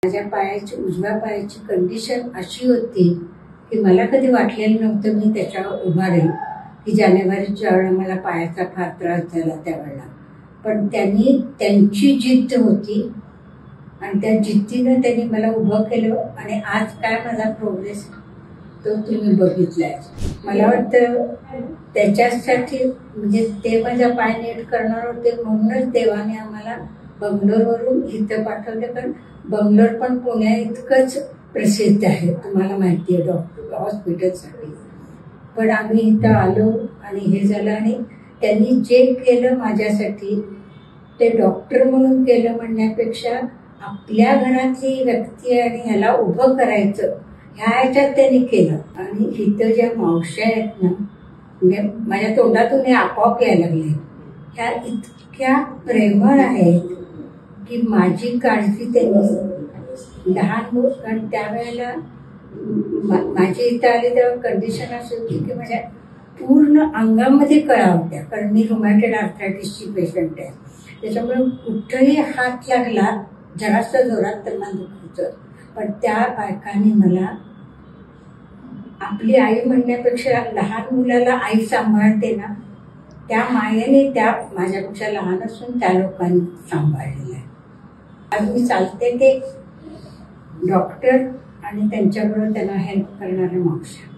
माझ्या पायाची उजव्या पायाची कंडिशन अशी होती की मला कधी वाटलेलं नव्हतं मी त्याच्यावर उभा राहील, की जानेवारीच्या वेळेला मला पायाचा फार त्रास झाला त्यावेळेला. पण त्यांची जिद्द होती आणि त्या जिद्दीनं त्यांनी मला उभं केलं आणि आज काय माझा प्रोग्रेस तो तुम्ही बघितलाय. मला वाटतं त्याच्यासाठी म्हणजे ते माझा पाय नीट करणार होते म्हणूनच देवाने आम्हाला बंगलोरवरून इथं पाठवलं. कारण बंगलोर पण पुण्या इतकंच प्रसिद्ध आहे, तुम्हाला माहिती आहे, डॉक्टर हॉस्पिटलसाठी. पण आम्ही इथं आलो आणि हे झालं आणि त्यांनी जे केलं माझ्यासाठी ते डॉक्टर म्हणून केलं म्हणण्यापेक्षा आपल्या घरातली व्यक्ती आणि ह्याला उभं करायचं ह्या ह्याच्यात त्यांनी केलं. आणि इथं ज्या मावश्या आहेत ना, म्हणजे माझ्या तोंडातून हे आपोआप यायला लागले, ह्या इतक्या प्रेमळ आहेत की माझी काळजी त्यांनी लहान मूल. कारण त्यावेळेला माझी इथं आली तेव्हा कंडिशन अशी होती की माझ्या पूर्ण अंगामध्ये कळा होत्या, कारण मी रुमॅटॉइड आर्थरायटिसची पेशंट आहे. त्याच्यामुळे कुठंही हात लागला जरास्त जोरात तर मला दुखायचं. पण त्या बायकांनी मला आपली आई म्हणण्यापेक्षा लहान मुलाला आई सांभाळते ना, त्या मायेने त्या माझ्यापेक्षा लहान असून त्या लोकांनी सांभाळलेलं आहे. आज मी चालते ते डॉक्टर आणि त्यांच्याबरोबर त्यांना हेल्प करणाऱ्या मावश्या.